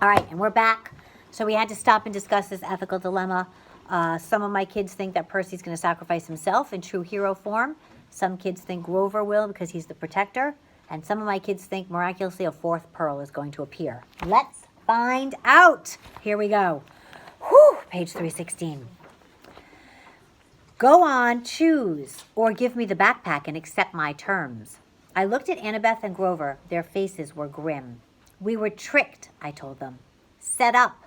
All right, and we're back. So we had to stop and discuss this ethical dilemma. Some of my kids think that Percy's going to sacrifice himself in true hero form. Some kids think Grover will because he's the protector. And some of my kids think miraculously a fourth pearl is going to appear. Let's find out. Here we go. Whew, page 316. Go on, choose, or give me the backpack and accept my terms. I looked at Annabeth and Grover. Their faces were grim. We were tricked, I told them. Set up.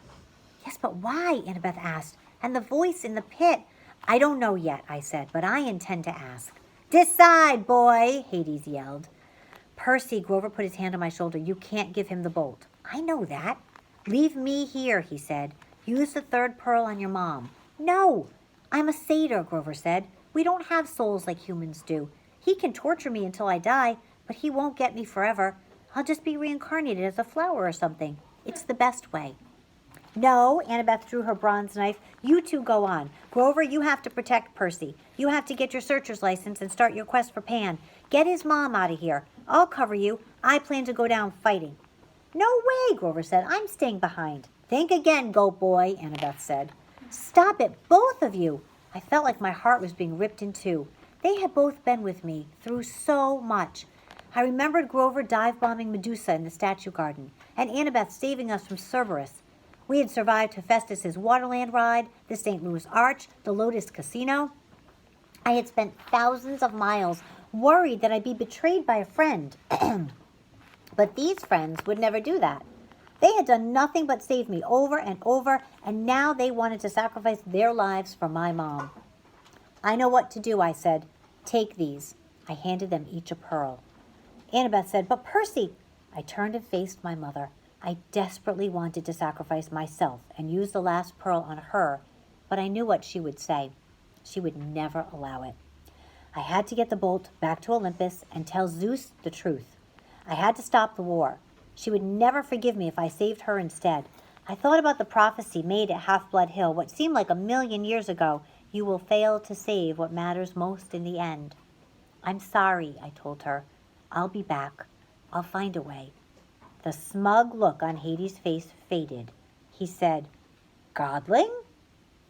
Yes, but why? Annabeth asked. And the voice in the pit. I don't know yet, I said, but I intend to ask. Decide, boy, Hades yelled. Percy, Grover put his hand on my shoulder. You can't give him the bolt. I know that. Leave me here, he said. Use the third pearl on your mom. No, I'm a satyr, Grover said. We don't have souls like humans do. He can torture me until I die, but he won't get me forever. I'll just be reincarnated as a flower or something. It's the best way. No, Annabeth drew her bronze knife. You two go on. Grover, you have to protect Percy. You have to get your searcher's license and start your quest for Pan. Get his mom out of here. I'll cover you. I plan to go down fighting. No way, Grover said. I'm staying behind. Think again, goat boy, Annabeth said. Stop it, both of you. I felt like my heart was being ripped in two. They had both been with me through so much. I remembered Grover dive-bombing Medusa in the statue garden, and Annabeth saving us from Cerberus. We had survived Hephaestus's Waterland ride, the St. Louis Arch, the Lotus Casino. I had spent thousands of miles worried that I'd be betrayed by a friend. But these friends would never do that. They had done nothing but save me over and over, and now they wanted to sacrifice their lives for my mom. I know what to do, I said. Take these. I handed them each a pearl. Annabeth said, but Percy. I turned and faced my mother. I desperately wanted to sacrifice myself and use the last pearl on her, but I knew what she would say. She would never allow it. I had to get the bolt back to Olympus and tell Zeus the truth. I had to stop the war. She would never forgive me if I saved her instead. I thought about the prophecy made at Half-Blood Hill, what seemed like 1,000,000 years ago. You will fail to save what matters most in the end. I'm sorry, I told her. I'll be back. I'll find a way. The smug look on Hades' face faded. He said, Godling?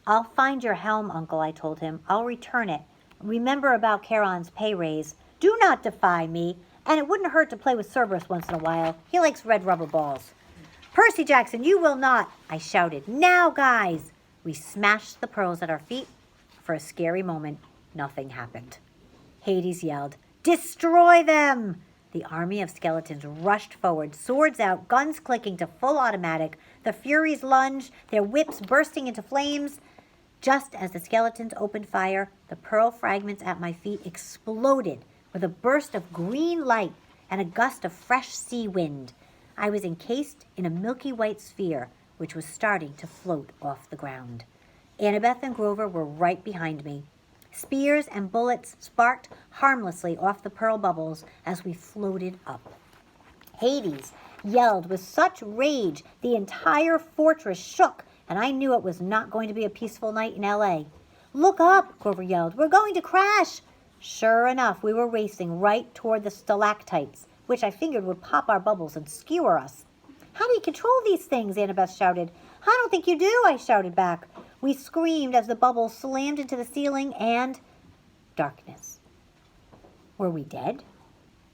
I'll find your helm, Uncle, I told him. I'll return it. Remember about Charon's pay raise. Do not defy me. And it wouldn't hurt to play with Cerberus once in a while. He likes red rubber balls. Percy Jackson, you will not, I shouted. Now, guys. We smashed the pearls at our feet. For a scary moment, nothing happened. Hades yelled, Destroy them! The army of skeletons rushed forward, swords out, guns clicking to full automatic. The Furies lunged, their whips bursting into flames. Just as the skeletons opened fire, the pearl fragments at my feet exploded with a burst of green light and a gust of fresh sea wind. I was encased in a milky white sphere, which was starting to float off the ground. Annabeth and Grover were right behind me. Spears and bullets sparked harmlessly off the pearl bubbles as we floated up. Hades yelled with such rage the entire fortress shook, and I knew it was not going to be a peaceful night in L.A. Look up, Grover yelled. We're going to crash. Sure enough, we were racing right toward the stalactites, which I figured would pop our bubbles and skewer us. How do you control these things? Annabeth shouted. I don't think you do, I shouted back. We screamed as the bubbles slammed into the ceiling and darkness. Were we dead?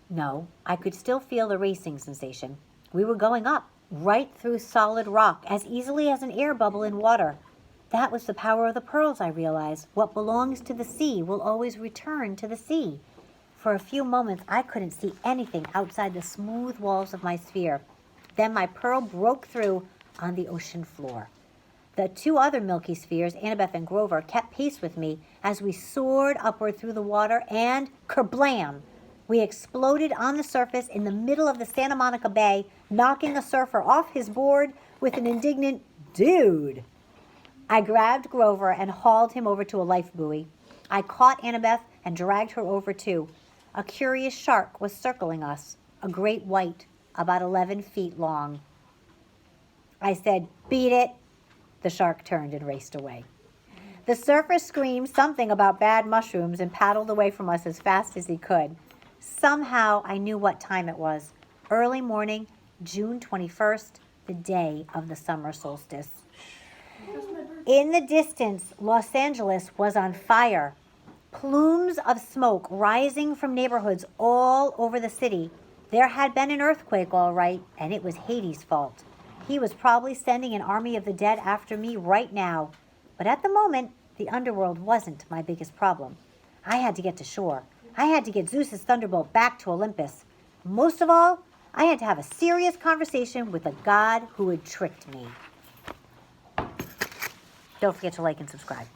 No, I could still feel the racing sensation. We were going up, right through solid rock, as easily as an air bubble in water. That was the power of the pearls, I realized. What belongs to the sea will always return to the sea. For a few moments, I couldn't see anything outside the smooth walls of my sphere. Then my pearl broke through on the ocean floor. The two other milky spheres, Annabeth and Grover, kept pace with me as we soared upward through the water and, kerblam! We exploded on the surface in the middle of the Santa Monica Bay, knocking a surfer off his board with an indignant, dude. I grabbed Grover and hauled him over to a life buoy. I caught Annabeth and dragged her over too. A curious shark was circling us, a great white, about 11 feet long. I said, beat it. The shark turned and raced away. The surfer screamed something about bad mushrooms and paddled away from us as fast as he could. Somehow I knew what time it was. Early morning, June 21st, the day of the summer solstice. In the distance, Los Angeles was on fire. Plumes of smoke rising from neighborhoods all over the city. There had been an earthquake, all right, and it was Hades' fault. He was probably sending an army of the dead after me right now. But at the moment, the underworld wasn't my biggest problem. I had to get to shore. I had to get Zeus's thunderbolt back to Olympus. Most of all, I had to have a serious conversation with the god who had tricked me. Don't forget to like and subscribe.